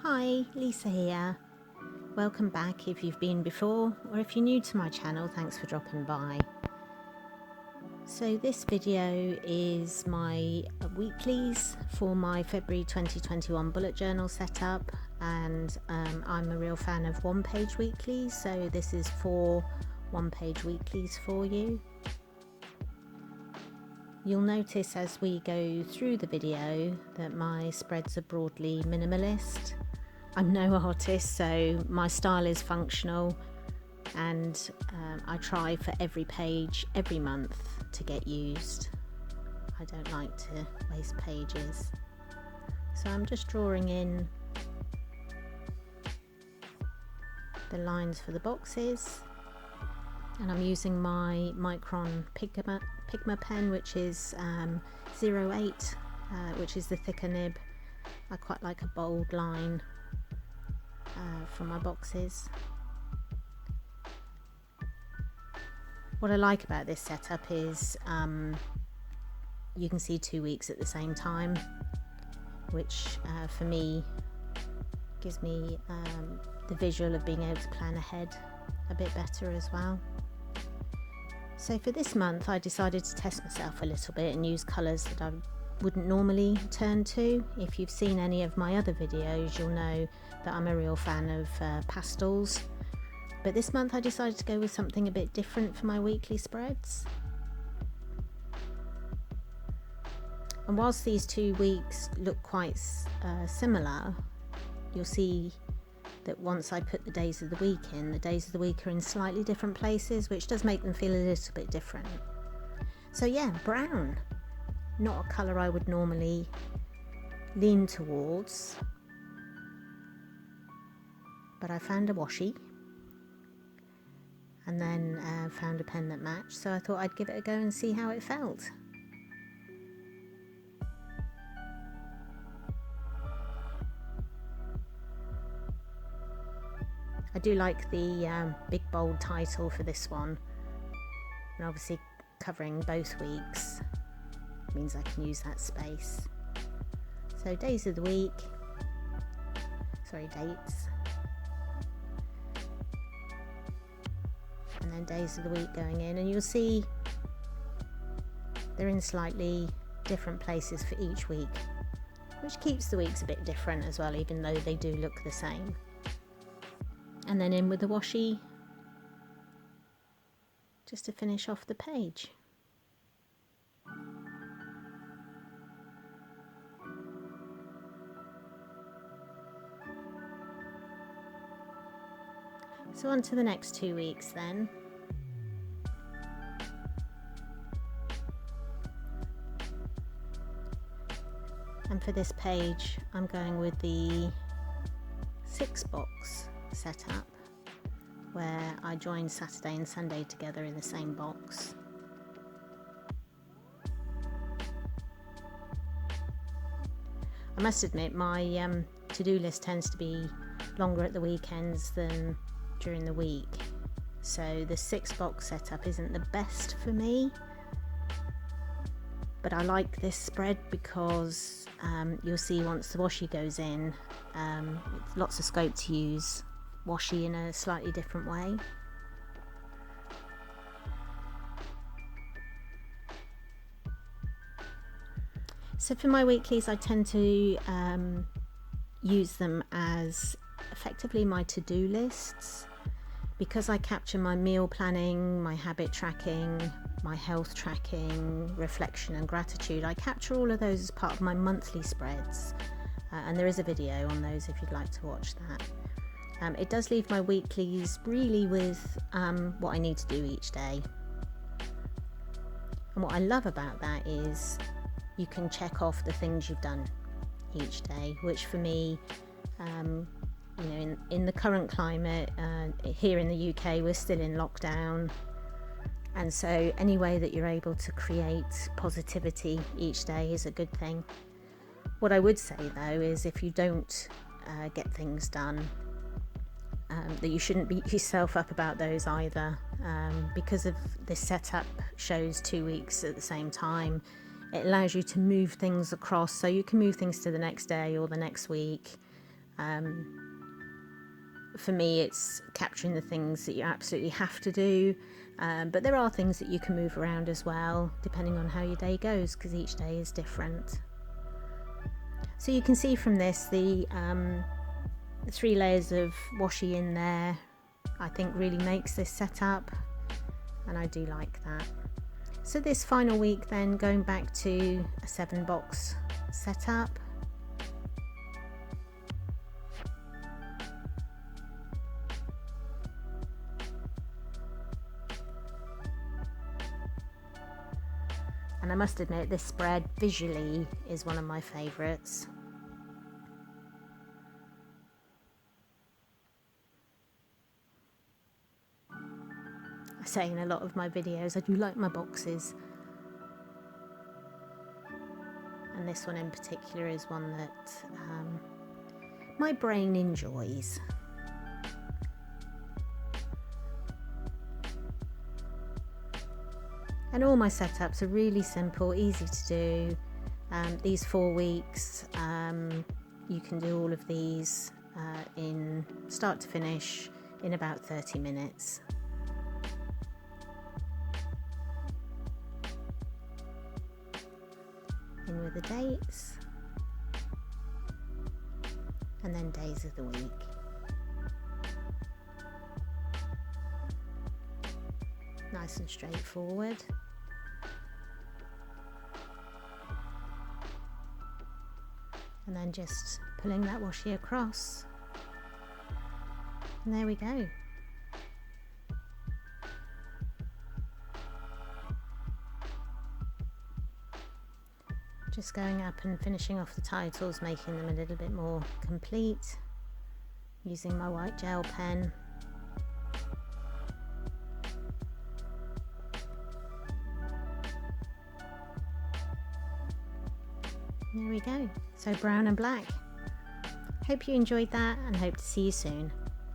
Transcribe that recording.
Hi, Lisa here. Welcome back if you've been before, or if you're new to my channel, thanks for dropping by. So this video is my weeklies for my February 2021 bullet journal setup, and I'm a real fan of one-page weeklies, so this is 4 one-page weeklies for you. You'll notice as we go through the video that my spreads are broadly minimalist. I'm no artist, so my style is functional, and I try for every page every month to get used. I don't like to waste pages. So I'm just drawing in the lines for the boxes, and I'm using my Micron Pigma pen, which is 08, which is the thicker nib. I quite like a bold line for my boxes. What I like about this setup is you can see 2 weeks at the same time, which for me gives me the visual of being able to plan ahead a bit better as well. So for this month I decided to test myself a little bit and use colours that I wouldn't normally turn to. If you've seen any of my other videos, you'll know that I'm a real fan of pastels, but this month I decided to go with something a bit different for my weekly spreads. And whilst these 2 weeks look quite similar, you'll see that once I put the days of the week in, the days of the week are in slightly different places, which does make them feel a little bit different. So yeah, brown. Not a colour I would normally lean towards, but I found a washi and then found a pen that matched, so I thought I'd give it a go and see how it felt. I do like the big bold title for this one, and obviously covering both weeks means I can use that space. So days of the week, dates, and then days of the week going in, and you'll see they're in slightly different places for each week, which keeps the weeks a bit different as well, even though they do look the same. And then in with the washi just to finish off the page. So on to the next 2 weeks then. And for this page I'm going with the 6-box setup, where I join Saturday and Sunday together in the same box. I must admit my to-do list tends to be longer at the weekends than during the week, so the 6-box setup isn't the best for me, but I like this spread because you'll see once the washi goes in, lots of scope to use washi in a slightly different way. So for my weeklies I tend to use them as effectively my to-do lists, because I capture my meal planning, my habit tracking, my health tracking, reflection and gratitude. I capture all of those as part of my monthly spreads, and there is a video on those if you'd like to watch that. It does leave my weeklies really with what I need to do each day, and what I love about that is you can check off the things you've done each day, which for me, you know, in the current climate here in the UK, we're still in lockdown, and so any way that you're able to create positivity each day is a good thing. What I would say though is if you don't get things done, that you shouldn't beat yourself up about those either, because of this setup shows 2 weeks at the same time. It allows you to move things across, so you can move things to the next day or the next week, For me, it's capturing the things that you absolutely have to do, but there are things that you can move around as well, depending on how your day goes, because each day is different. So you can see from this the 3 layers of washi in there, I think really makes this setup, and I do like that. So this final week then, going back to a 7-box setup. And I must admit, this spread visually is one of my favourites. I say in a lot of my videos, I do like my boxes. And this one in particular is one that my brain enjoys. And all my setups are really simple, easy to do. These 4 weeks, you can do all of these in start to finish in about 30 minutes. In with the dates, and then days of the week. Nice and straightforward. And then just pulling that washi across, and there we go. Just going up and finishing off the titles, making them a little bit more complete, using my white gel pen. There we go, so brown and black. Hope you enjoyed that, and hope to see you soon.